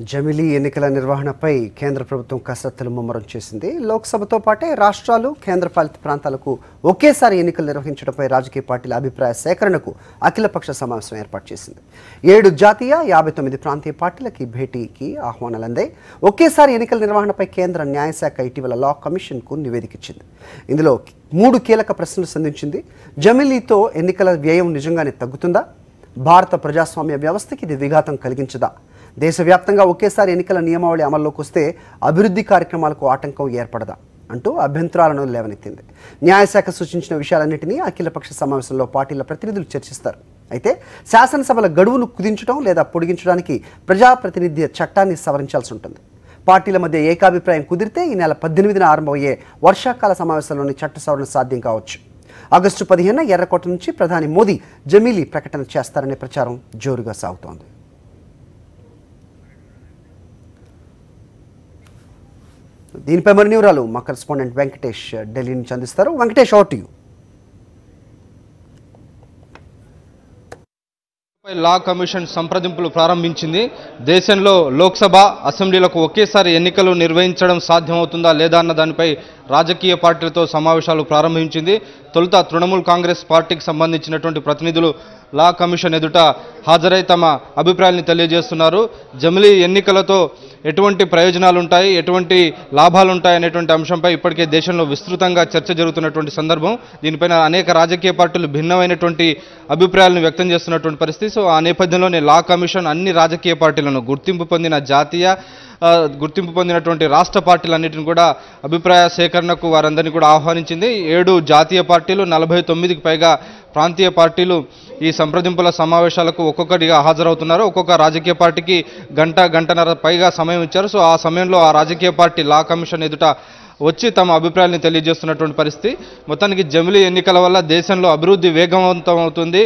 జమిలీ ఎన్నికల నిర్వహణపై కేంద్ర ప్రభుత్వం కసరత్తులు ముమ్మరం చేసింది. లోక్సభతో పాటే రాష్ట్రాలు, కేంద్రపాలిత ప్రాంతాలకు ఒకేసారి ఎన్నికలు నిర్వహించడంపై రాజకీయ పార్టీల అభిప్రాయ సేకరణకు అఖిలపక్ష సమావేశం ఏర్పాటు చేసింది. 7 జాతీయ, 59 ప్రాంతీయ పార్టీలకి భేటీకి ఆహ్వానాలు అందాయి. ఒకేసారి ఎన్నికల నిర్వహణపై కేంద్ర న్యాయశాఖ ఇటీవల లా కమిషన్కు నివేదిక ఇచ్చింది. ఇందులో 3 కీలక ప్రశ్నలు సంధించింది. జమిలీతో ఎన్నికల వ్యయం నిజంగానే తగ్గుతుందా? భారత ప్రజాస్వామ్య వ్యవస్థకి ఇది విఘాతం కలిగించదా? దేశవ్యాప్తంగా ఒకేసారి ఎన్నికల నియమావళి అమల్లోకి వస్తే అభివృద్ధి కార్యక్రమాలకు ఆటంకం ఏర్పడదా అంటూ అభ్యంతరాలను లేవనెత్తింది. న్యాయశాఖ సూచించిన విషయాలన్నింటినీ అఖిలపక్ష సమావేశంలో పార్టీల ప్రతినిధులు చర్చిస్తారు. అయితే శాసనసభల గడువును కుదించడం లేదా పొడిగించడానికి ప్రజాప్రతినిధి చట్టాన్ని సవరించాల్సి ఉంటుంది. పార్టీల మధ్య ఏకాభిప్రాయం కుదిరితే ఈ నెల 18న ఆరంభమయ్యే వర్షాకాల సమావేశంలోని చట్ట సవరణ సాధ్యం కావచ్చు. ఆగస్టు 15న ఎర్రకోట నుంచి ప్రధాని మోదీ జమిలీ ప్రకటన చేస్తారనే ప్రచారం జోరుగా సాగుతోంది. దీనిపై మరిన్ని వివరాలు మా కరెస్పాండెంట్ వెంకటేష్ ఢిల్లీ నుంచి అందిస్తారు. Venkatesh, over to you. Law commission సంప్రదింపులు ప్రారంభించింది. దేశంలో లోక్సభ, అసెంబ్లీలకు ఒకేసారి ఎన్నికలు నిర్వహించడం సాధ్యమవుతుందా లేదా అన్న దానిపై రాజకీయ పార్టీలతో సమావేశాలు ప్రారంభించింది. తొలుత తృణమూల్ కాంగ్రెస్ పార్టీకి సంబంధించినటువంటి ప్రతినిధులు లా కమిషన్ ఎదుట హాజరై తమ అభిప్రాయాన్ని తెలియజేస్తున్నారు. జమిలీ ఎన్నికలతో ఎటువంటి ప్రయోజనాలు ఉంటాయి, ఎటువంటి లాభాలు ఉంటాయి అనేటువంటి అంశంపై ఇప్పటికే దేశంలో విస్తృతంగా చర్చ జరుగుతున్నటువంటి సందర్భం. దీనిపైన అనేక రాజకీయ పార్టీలు భిన్నమైనటువంటి అభిప్రాయాలను వ్యక్తం చేస్తున్నటువంటి పరిస్థితి. సో ఆ నేపథ్యంలోనే లా కమిషన్ అన్ని రాజకీయ పార్టీలను, గుర్తింపు పొందిన జాతీయ, గుర్తింపు పొందినటువంటి రాష్ట్ర పార్టీలన్నింటిని కూడా అభిప్రాయ సేకరణకు వారందరినీ కూడా ఆహ్వానించింది. 7 జాతీయ పార్టీలు, 49కి పైగా ప్రాంతీయ పార్టీలు ఈ సంప్రదింపుల సమావేశాలకు ఒక్కొక్కటిగా హాజరవుతున్నారు. ఒక్కొక్క రాజకీయ పార్టీకి గంటన్నర పైగా సమయం ఇచ్చారు. సో ఆ సమయంలో ఆ రాజకీయ పార్టీ లా కమిషన్ ఎదుట వచ్చి తమ అభిప్రాయాన్ని తెలియజేస్తున్నటువంటి పరిస్థితి. మొత్తానికి జమిలీ ఎన్నికల వల్ల దేశంలో అభివృద్ధి వేగవంతం అవుతుంది,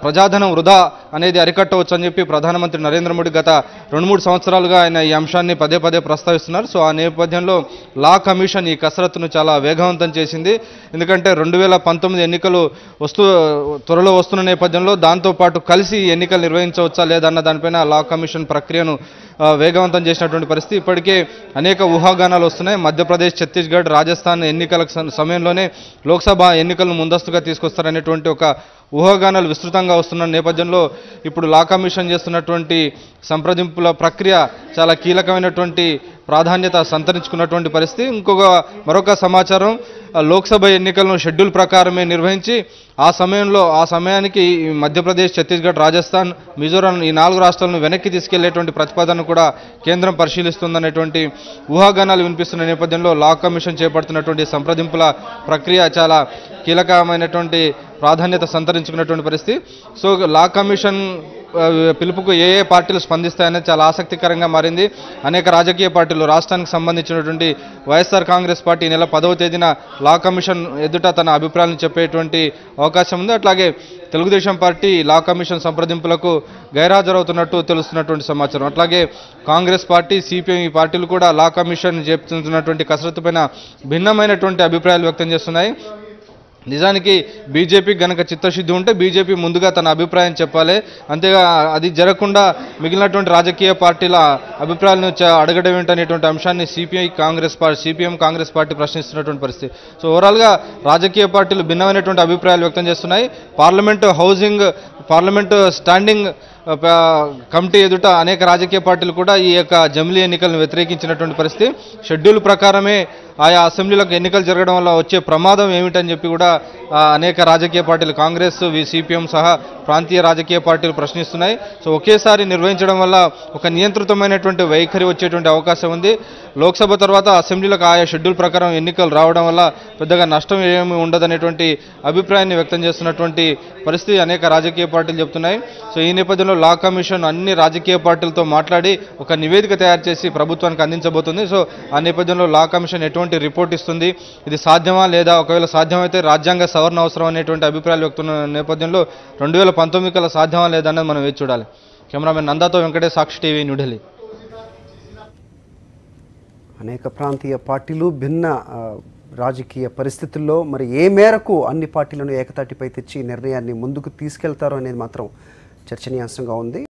ప్రజాధనం వృధా అనేది అరికట్టవచ్చు అని చెప్పి ప్రధానమంత్రి నరేంద్ర మోడీ గత 2-3 సంవత్సరాలుగా ఆయన ఈ అంశాన్ని పదే పదే ప్రస్తావిస్తున్నారు. సో ఆ నేపథ్యంలో లా కమిషన్ ఈ కసరత్తును చాలా వేగవంతం చేసింది. ఎందుకంటే 2019 ఎన్నికలు త్వరలో వస్తున్న నేపథ్యంలో దాంతోపాటు కలిసి ఎన్నికలు నిర్వహించవచ్చా లేదన్న దానిపైన లా కమిషన్ ప్రక్రియను వేగవంతం చేసినటువంటి పరిస్థితి. ఇప్పటికే అనేక ఊహాగానాలు వస్తున్నాయి. మధ్యప్రదేశ్, ఛత్తీస్గఢ్, రాజస్థాన్ ఎన్నికల సమయంలోనే లోక్సభ ఎన్నికలను ముందస్తుగా తీసుకొస్తారనేటువంటి ఒక ఊహాగానాలు విస్తృతంగా వస్తున్న నేపథ్యంలో ఇప్పుడు లా కమిషన్ చేస్తున్నటువంటి సంప్రదింపుల ప్రక్రియ చాలా కీలకమైనటువంటి ప్రాధాన్యత సంతరించుకున్నటువంటి పరిస్థితి. మరొక సమాచారం, లోక్సభ ఎన్నికలను షెడ్యూల్ ప్రకారమే నిర్వహించి ఆ సమయానికి మధ్యప్రదేశ్, ఛత్తీస్గఢ్, రాజస్థాన్, మిజోరాం ఈ 4 రాష్ట్రాలను వెనక్కి తీసుకెళ్లేటువంటి ప్రతిపాదనను కూడా కేంద్రం పరిశీలిస్తుందనేటువంటి ఊహాగానాలు వినిపిస్తున్న నేపథ్యంలో లా కమిషన్ చేపడుతున్నటువంటి సంప్రదింపుల ప్రక్రియ చాలా కీలకమైనటువంటి ప్రాధాన్యత సంతరించుకున్నటువంటి పరిస్థితి. సో లా కమిషన్ పిలుపుకు ఏ పార్టీలు స్పందిస్తాయనేది చాలా ఆసక్తికరంగా మారింది. అనేక రాజకీయ పార్టీలు, రాష్ట్రానికి సంబంధించినటువంటి వైఎస్ఆర్ కాంగ్రెస్ పార్టీ నెల 10వ తేదీన లా కమిషన్ ఎదుట తన అభిప్రాయాలను చెప్పేటువంటి అవకాశం ఉంది. అట్లాగే తెలుగుదేశం పార్టీ లా కమిషన్ సంప్రదింపులకు గైర్హాజరవుతున్నట్టు తెలుస్తున్నటువంటి సమాచారం. అట్లాగే కాంగ్రెస్ పార్టీ, సిపిఎం ఈ పార్టీలు కూడా లా కమిషన్ చేస్తున్నటువంటి కసరత్తు పైన భిన్నమైనటువంటి అభిప్రాయాలు వ్యక్తం చేస్తున్నాయి. నిజానికి బీజేపీకి గనక చిత్తశుద్ధి ఉంటే బీజేపీ ముందుగా తన అభిప్రాయం చెప్పాలి. అంతేగా అది జరగకుండా మిగిలినటువంటి రాజకీయ పార్టీల అభిప్రాయాలను అడగడం ఏంటనేటువంటి అంశాన్ని సిపిఎం కాంగ్రెస్ పార్టీ ప్రశ్నిస్తున్నటువంటి పరిస్థితి. సో ఓవరాల్గా రాజకీయ పార్టీలు భిన్నమైనటువంటి అభిప్రాయాలు వ్యక్తం చేస్తున్నాయి. పార్లమెంటు స్టాండింగ్ కమిటీ ఎదుట అనేక రాజకీయ పార్టీలు కూడా ఈ యొక్క జమిలీ ఎన్నికలను వ్యతిరేకించినటువంటి పరిస్థితి. షెడ్యూల్ ప్రకారమే ఆయా అసెంబ్లీలకు ఎన్నికలు జరగడం వల్ల వచ్చే ప్రమాదం ఏమిటని చెప్పి కూడా అనేక రాజకీయ పార్టీలు, కాంగ్రెస్, సిపిఎం సహా ప్రాంతీయ రాజకీయ పార్టీలు ప్రశ్నిస్తున్నాయి. సో ఒకేసారి నిర్వహించడం వల్ల ఒక నియంత్రితమైనటువంటి వైఖరి వచ్చేటువంటి అవకాశం ఉంది. లోక్సభ తర్వాత అసెంబ్లీలకు ఆయా షెడ్యూల్ ప్రకారం ఎన్నికలు రావడం వల్ల పెద్దగా నష్టం ఏమీ ఉండదనేటువంటి అభిప్రాయాన్ని వ్యక్తం చేస్తున్నటువంటి పరిస్థితి అనేక రాజకీయ పార్టీలు చెప్తున్నాయి. సో ఈ నేపథ్యంలో లా కమిషన్ అన్ని రాజకీయ పార్టీలతో మాట్లాడి ఒక నివేదిక తయారు చేసి ప్రభుత్వానికి అందించబోతుంది. సో ఆ నేపథ్యంలో లా కమిషన్ ఎటువంటి రిపోర్ట్ ఇస్తుంది, ఇది సాధ్యమా లేదా, ఒకవేళ సాధ్యమైతే రాజ్యాంగ సవరణ అవసరం అనేటువంటి అభిప్రాయాలు వ్యక్తున్న నేపథ్యంలో 2019 కల్లా సాధ్యమా లేదా అన్నది మనం వేచి చూడాలి. కెమెరామెన్ నందాతో వెంకటేష్, సాక్షి టీవీ, న్యూఢిల్లీ. అనేక ప్రాంతీయ పార్టీలు భిన్న రాజకీయ పరిస్థితుల్లో మరి ఏ మేరకు అన్ని పార్టీలను ఏకతాటిపై తెచ్చి నిర్ణయాన్ని ముందుకు తీసుకెళ్తారో అనేది మాత్రం చర్చనీయాంశంగా ఉంది.